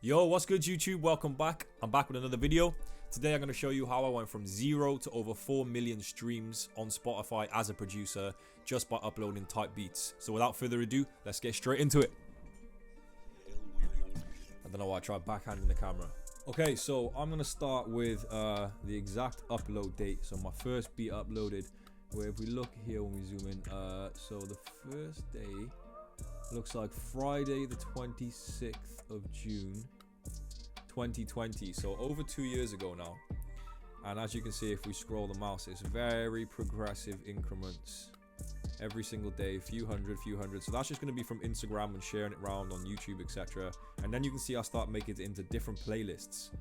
Yo, what's good YouTube? Welcome back. I'm back with another video. Today I'm going to show you how I went from 0 to over 4 million streams on Spotify as a producer just by uploading type beats. So without further ado, let's get straight into it. I don't know why I tried backhanding the camera. Okay, so I'm going to start with the exact upload date. So my first beat uploaded, where if we look here when we zoom in, so the first day looks like Friday the 26th of June 2020, so over 2 years ago now. And as you can see, if we scroll the mouse, it's very progressive increments every single day, few hundred. So that's just going to be from Instagram and sharing it around on YouTube, etc. And then you can see I start making it into different playlists.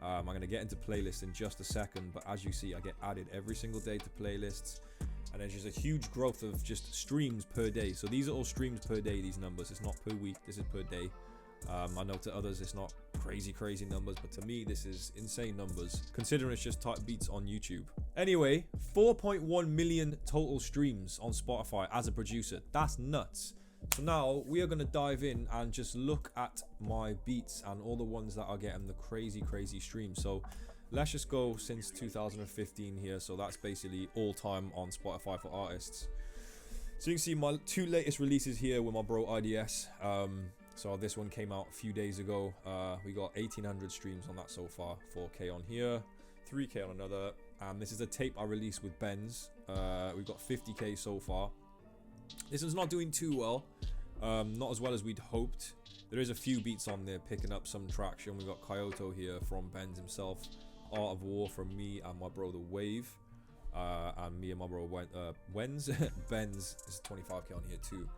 I'm going to get into playlists in just a second, but as you see, I get added every single day to playlists. And there's just a huge growth of just streams per day. So these are all streams per day, these numbers. It's not per week, this is per day. I know to others it's not crazy numbers, but to me this is insane numbers, considering it's just type beats on YouTube. Anyway, 4.1 million total streams on Spotify as a producer. That's nuts. So now we are going to dive in and just look at my beats and all the ones that are getting the crazy streams. So let's just go since 2015 here. So that's basically all time on Spotify for artists. So you can see my two latest releases here with my bro IDS. So this one came out a few days ago. We got 1,800 streams on that so far. 4K on here, 3K on another. And this is a tape I released with Benz. We've got 50K so far. This one's not doing too well. Not as well as we'd hoped. There is a few beats on there picking up some traction. We got Kyoto here from Benz himself. Art of War from me and my bro The Wave. And me and my bro Wenz. Benz is 25K on here too.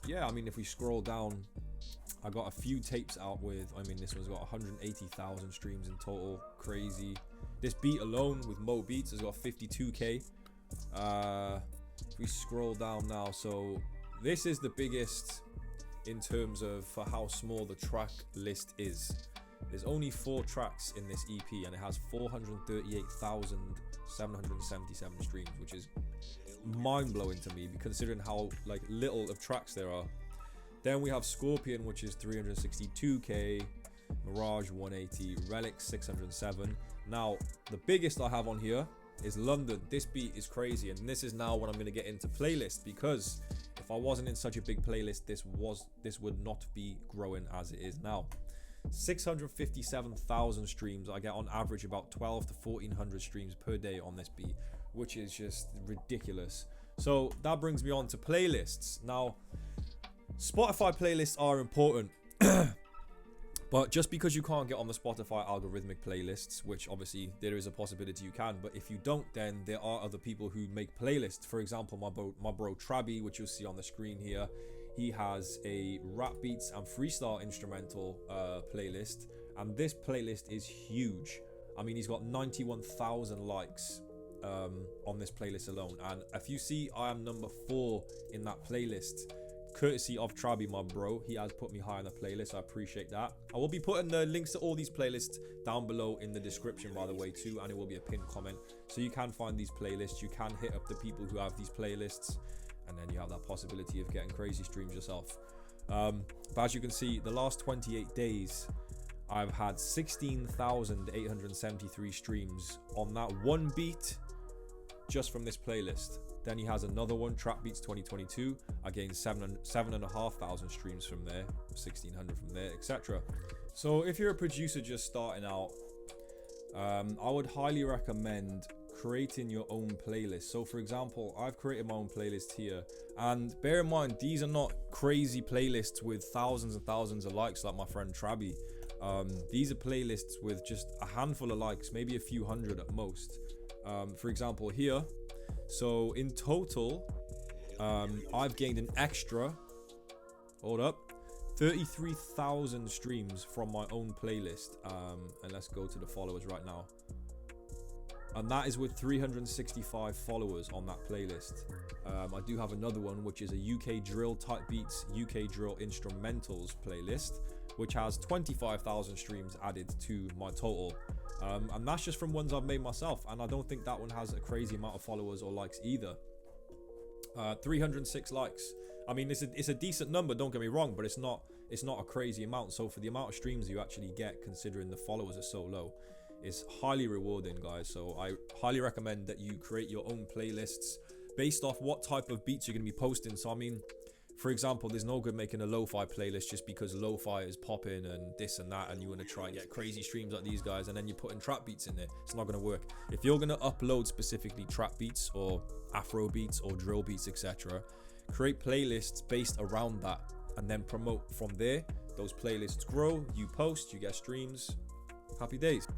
Yeah, I mean, if we scroll down, I got a few tapes out with, I mean, this one's got 180,000 streams in total. Crazy. This beat alone with Mo Beats has got 52K. If we scroll down now, so this is the biggest in terms of for how small the track list is. There's only 4 tracks in this EP and it has 438,777 streams, which is mind-blowing to me considering how like little of tracks there are. Then we have Scorpion, which is 362K, Mirage 180, Relic 607. Now the biggest I have on here is London. This beat is crazy, and this is now when I'm going to get into playlist, because if I wasn't in such a big playlist, this would not be growing as it is now. 657,000 streams. I get on average about 12 to 1400 streams per day on this beat, which is just ridiculous. So that brings me on to playlists. Now, Spotify playlists are important. But just because you can't get on the Spotify algorithmic playlists, which obviously there is a possibility you can, but if you don't, then there are other people who make playlists. For example, my bro Trabi, which you'll see on the screen here, he has a rap beats and freestyle instrumental playlist, and this playlist is huge. I mean, he's got 91,000 likes on this playlist alone, and if you see, I am number 4 in that playlist, courtesy of Trabi, my bro. He has put me high on the playlist. I appreciate that. I will be putting the links to all these playlists down below in the description, by the way, too, and it will be a pinned comment, so you can find these playlists. You can hit up the people who have these playlists, and then you have that possibility of getting crazy streams yourself. But as you can see, the last 28 days I've had 16,873 streams on that one beat just from this playlist. Then he has another one, Trap Beats 2022. I gained 7,500 streams from there, 1,600 from there, etc. So if you're a producer just starting out, I would highly recommend creating your own playlist. So for example, I've created my own playlist here, and bear in mind, these are not crazy playlists with thousands and thousands of likes like my friend Trabi. These are playlists with just a handful of likes, maybe a few hundred at most. For example here, so in total I've gained an extra 33,000 streams from my own playlist, and let's go to the followers right now, and that is with 365 followers on that playlist. I do have another one, which is a UK drill type beats, UK drill instrumentals playlist, which has 25,000 streams added to my total. And that's just from ones I've made myself, and I don't think that one has a crazy amount of followers or likes either. 306 likes. I mean, it's a decent number, don't get me wrong, but it's not it's not a crazy amount. So for the amount of streams you actually get, considering the followers are so low, it's highly rewarding, guys. So I highly recommend that you create your own playlists based off what type of beats you're going to be posting. So I mean, for example, there's no good making a lo-fi playlist just because lo-fi is popping and this and that, and you want to try and get crazy streams like these guys, and then you're putting trap beats in there. It's not going to work. If you're going to upload specifically trap beats or Afro beats or drill beats, etc., create playlists based around that and then promote from there. Those playlists grow, you post, you get streams. Happy days.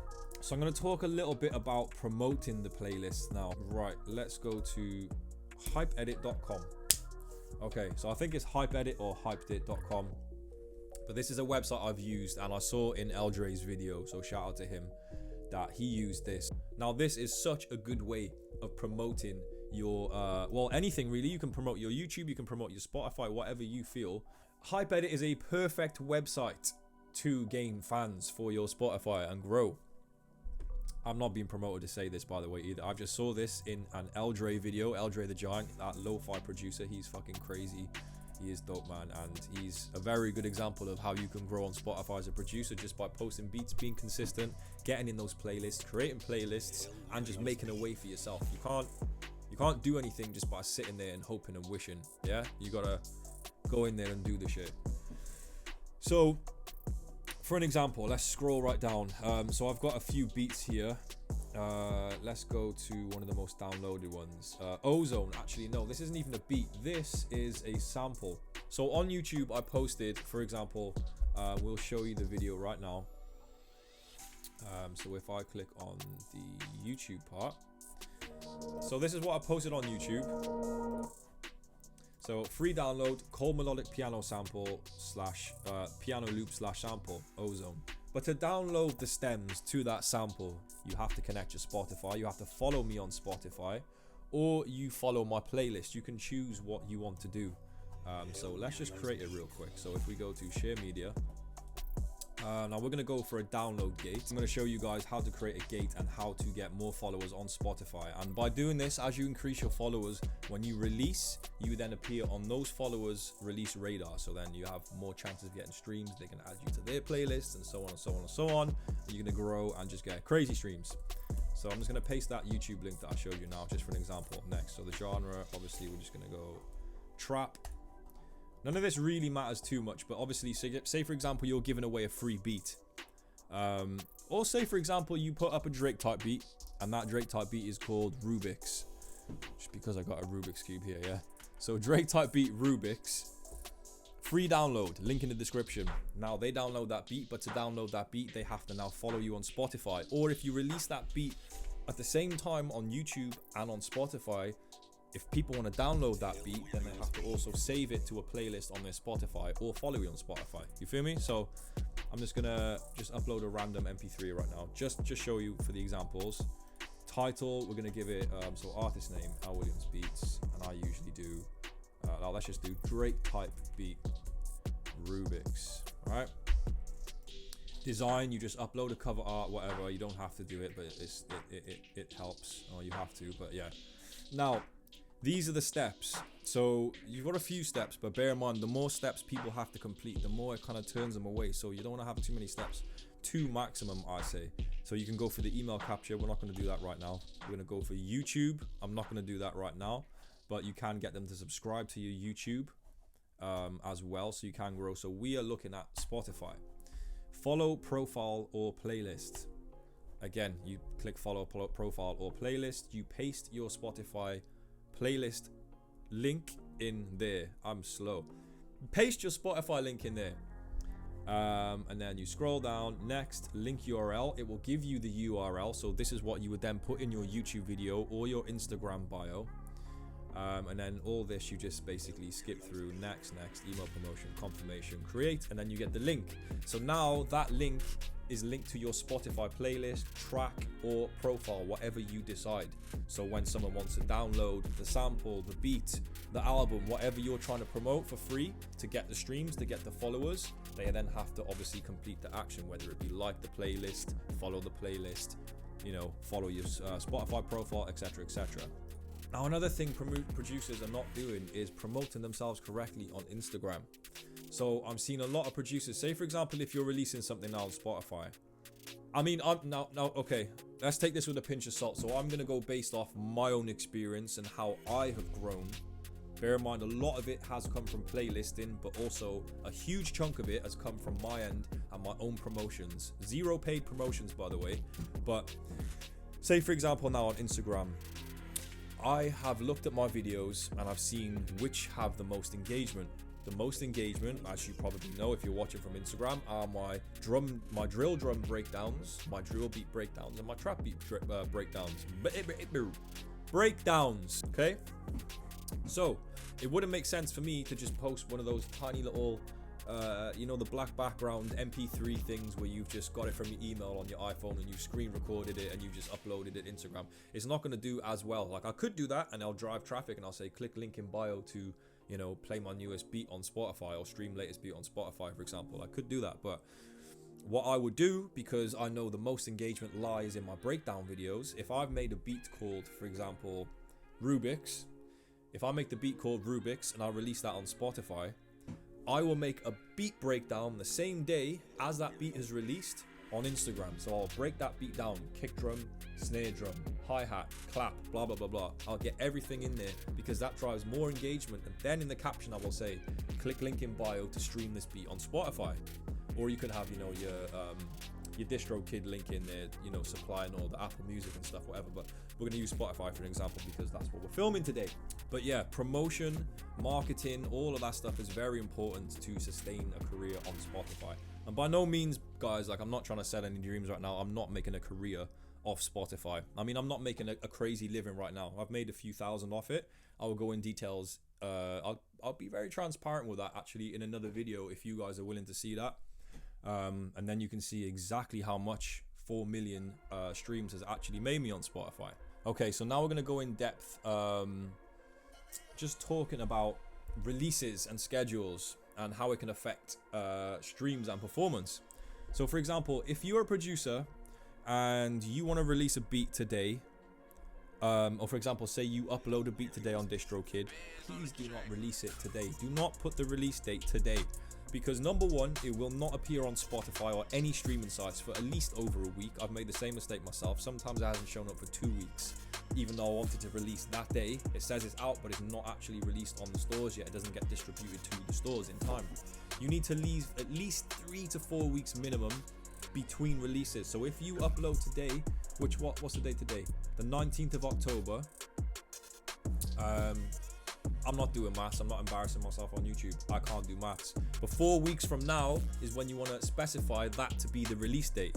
So I'm going to talk a little bit about promoting the playlist now. Right, let's go to hypeedit.com. Okay, so I think it's hypeedit or hypedit.com, but this is a website I've used, and I saw in Eldre's video, so shout out to him, that he used this. Now this is such a good way of promoting your well, anything really. You can promote your YouTube, you can promote your Spotify, whatever you feel. Hypeedit is a perfect website to gain fans for your Spotify and grow. I'm not being promoted to say this, by the way, either. I just saw this in an Eldre video. Eldre the Giant, that lo-fi producer, he's fucking crazy. He is dope, man, and he's a very good example of how you can grow on Spotify as a producer, just by posting beats, being consistent, getting in those playlists, creating playlists, and just making a way for yourself. You can't do anything just by sitting there and hoping and wishing. Yeah, you gotta go in there and do the shit. So for an example, let's scroll right down. So I've got a few beats here. Let's go to one of the most downloaded ones. Ozone. Actually, no, this isn't even a beat. This is a sample. So on YouTube, I posted, for example, we'll show you the video right now. So if I click on the YouTube part. So this is what I posted on YouTube. So free download, cold melodic piano sample slash piano loop slash sample, Ozone. But to download the stems to that sample, you have to connect your Spotify. You have to follow me on Spotify, or you follow my playlist. You can choose what you want to do. So let's just create it real quick. So if we go to share media, now we're going to go for a download gate. I'm going to show you guys how to create a gate and how to get more followers on Spotify. And by doing this, as you increase your followers, when you release, you then appear on those followers release radar. So then you have more chances of getting streams. They can add you to their playlists and so on and so on and so on. You're going to grow and just get crazy streams. So I'm just going to paste that YouTube link that I showed you now, just for an example. Next, so the genre, obviously we're just going to go trap. None of this really matters too much, but obviously, say for example, you're giving away a free beat. Or say for example, you put up a Drake type beat, and that Drake type beat is called Rubik's. Just because I got a Rubik's Cube here, yeah. So Drake type beat Rubik's. Free download, link in the description. Now they download that beat, but to download that beat, they have to now follow you on Spotify. Or if you release that beat at the same time on YouTube and on Spotify, if people want to download that beat, then they have to also save it to a playlist on their Spotify or follow you on Spotify. You feel me? So I'm just gonna upload a random MP3 right now, just show you for the examples. Title, we're gonna give it so artist name Al Williams Beats, and I usually do now let's just do Drake type beat Rubik's. All right. Design, you just upload a cover art, whatever. You don't have to do it, but it helps. Or you have to, but yeah. Now, these are the steps. So you've got a few steps, but bear in mind, the more steps people have to complete, the more it kind of turns them away. So you don't want to have too many steps. 2 maximum, I say. So you can go for the email capture. We're not going to do that right now. We're going to go for YouTube. I'm not going to do that right now, but you can get them to subscribe to your YouTube as well, so you can grow. So we are looking at Spotify. Follow, profile, or playlist. Again, you click follow, profile, or playlist. You paste your Spotify playlist link in there. I'm slow. Paste your Spotify link in there. And then you scroll down. Next, link URL. It will give you the URL. So this is what you would then put in your YouTube video or your Instagram bio. And then all this you just basically skip through. Next, email promotion, confirmation, create, and then you get the link. So now that link is linked to your Spotify playlist, track, or profile, whatever you decide. So when someone wants to download the sample, the beat, the album, whatever you're trying to promote for free to get the streams, to get the followers, they then have to obviously complete the action, whether it be like the playlist, follow the playlist, you know, follow your Spotify profile, etc., etc. Now, another thing producers are not doing is promoting themselves correctly on Instagram. So I'm seeing a lot of producers, say for example, if you're releasing something now on Spotify. I mean, okay, let's take this with a pinch of salt. So I'm going to go based off my own experience and how I have grown. Bear in mind, a lot of it has come from playlisting, but also a huge chunk of it has come from my end and my own promotions. Zero paid promotions, by the way. But say for example now on Instagram, I have looked at my videos and I've seen which have the most engagement. The most engagement, as you probably know if you're watching from Instagram, are my drill drum breakdowns, my drill beat breakdowns, and my trap beat breakdowns. Okay, so it wouldn't make sense for me to just post one of those tiny little the black background MP3 things where you've just got it from your email on your iPhone and you've screen recorded it and you've just uploaded it Instagram. It's not going to do as well. Like, I could do that and I'll drive traffic and I'll say click link in bio to play my newest beat on Spotify or stream latest beat on Spotify, for example. I could do that, but what I would do, because I know the most engagement lies in my breakdown videos, if I've made a beat called, for example, Rubik's, if I make the beat called Rubik's and I release that on Spotify, I will make a beat breakdown the same day as that beat is released on Instagram. So I'll break that beat down, kick drum, snare drum, hi-hat, clap, blah, blah, blah, blah. I'll get everything in there because that drives more engagement. And then in the caption, I will say, click link in bio to stream this beat on Spotify. Or you could have, your DistroKid link in there, supplying all the Apple Music and stuff, whatever. But we're going to use Spotify for an example because that's what we're filming today. But yeah, promotion, marketing, all of that stuff is very important to sustain a career on Spotify. And by no means, guys, like, I'm not trying to sell any dreams right now. I'm not making a career off Spotify. I mean, I'm not making a crazy living right now. I've made a few thousand off it. I will go in details. I'll be very transparent with that actually in another video if you guys are willing to see that. And then you can see exactly how much 4 million streams has actually made me on Spotify. Okay, so now we're going to go in depth, just talking about releases and schedules and how it can affect streams and performance. So for example, if you're a producer and you want to release a beat today, or for example, say you upload a beat today on DistroKid, please do not release it today. Do not put the release date today. Because number one, it will not appear on Spotify or any streaming sites for at least over a week. I've made the same mistake myself. Sometimes it hasn't shown up for 2 weeks, even though I wanted to release that day. It says it's out, but it's not actually released on the stores yet. It doesn't get distributed to the stores in time. You need to leave at least 3 to 4 weeks minimum between releases. So if you upload today, what's the date today? The 19th of October. I'm not doing maths. I'm not embarrassing myself on YouTube. I can't do maths. But 4 weeks from now is when you want to specify that to be the release date.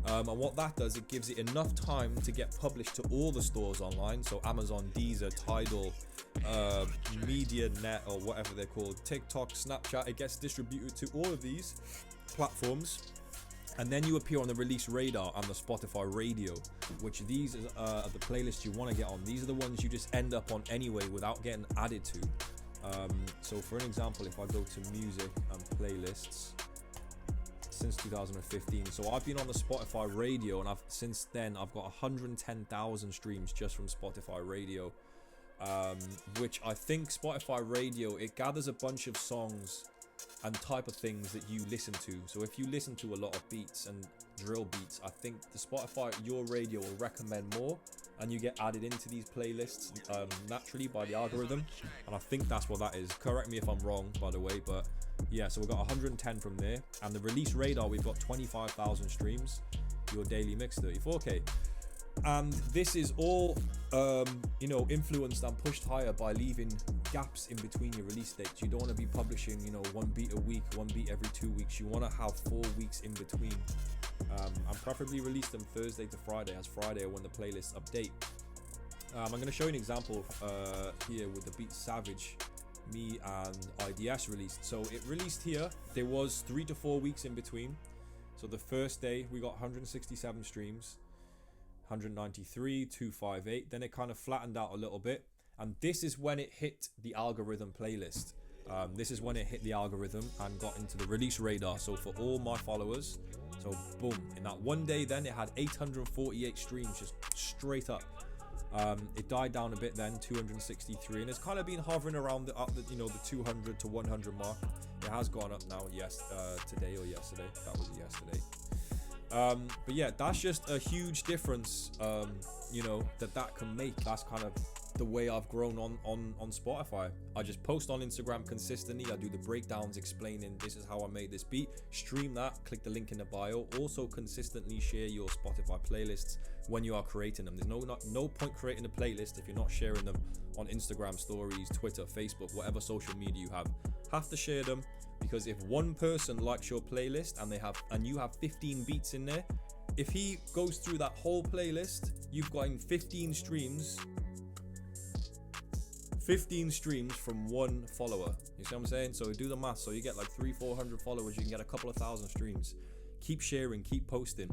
And what that does, it gives it enough time to get published to all the stores online. So Amazon, Deezer, Tidal, MediaNet, or whatever they're called, TikTok, Snapchat. It gets distributed to all of these platforms. And then you appear on the release radar and the Spotify radio, which these are the playlists you want to get on. These are the ones you just end up on anyway without getting added to. So for an example, if I go to music and playlists since 2015, so I've been on the Spotify radio, and since then I've got 110,000 streams just from Spotify radio, which I think Spotify radio, it gathers a bunch of songs and type of things that you listen to. So if you listen to a lot of beats and drill beats, I think the Spotify, your radio will recommend more, and you get added into these playlists naturally by the algorithm. And I think that's what that is. Correct me if I'm wrong, by the way, but yeah, so we've got 110 from there. And the release radar, we've got 25,000 streams. Your daily mix 34k. And this is all influenced and pushed higher by leaving gaps in between your release dates. You don't want to be publishing one beat a week, one beat every 2 weeks. You want to have 4 weeks in between, and preferably release them Thursday to Friday, as Friday when the playlists update. I'm going to show you an example here with the beat Savage me and IDS released. So it released here, there was 3 to 4 weeks in between. So the first day we got 167 streams, 193, 258. Then it kind of flattened out a little bit, and this is when it hit the algorithm playlist. This is when it hit the algorithm and got into the release radar. So for all my followers, so boom, in that one day, then it had 848 streams just straight up. It died down a bit then, 263, and it's kind of been hovering around the 200 to 100 mark. It has gone up now, today or yesterday. That was yesterday. But yeah, that's just a huge difference, that can make. That's kind of the way I've grown on Spotify. I just post on Instagram consistently. I do the breakdowns explaining this is how I made this beat. Stream that, click the link in the bio. Also consistently share your Spotify playlists when you are creating them. There's no point creating a playlist if you're not sharing them on Instagram stories, Twitter, Facebook, whatever social media you have to share them, because if one person likes your playlist and you have 15 beats in there, if he goes through that whole playlist, you've gotten 15 streams from one follower. You see what I'm saying? So do the math. So you get like 300-400 followers, you can get a couple of thousand streams. Keep sharing, keep posting.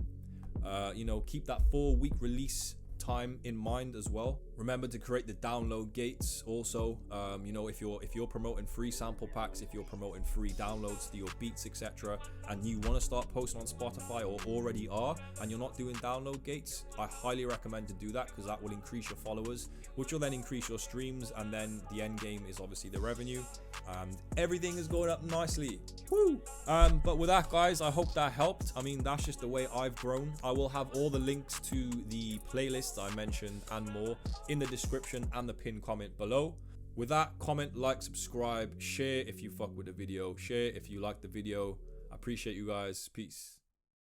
Keep that 4-week release time in mind as well. Remember to create the download gates also. If you're promoting free sample packs, if you're promoting free downloads to your beats, etc., and you want to start posting on Spotify, or already are, and you're not doing download gates, I highly recommend to do that, because that will increase your followers, which will then increase your streams, and then the end game is obviously the revenue, and everything is going up nicely. Woo! But with that, guys, I hope that helped. I mean, that's just the way I've grown. I will have all the links to the playlists I mentioned and more in the description and the pinned comment below. With that, comment, like, subscribe, share if you fuck with the video, share if you like the video. I appreciate you guys. Peace.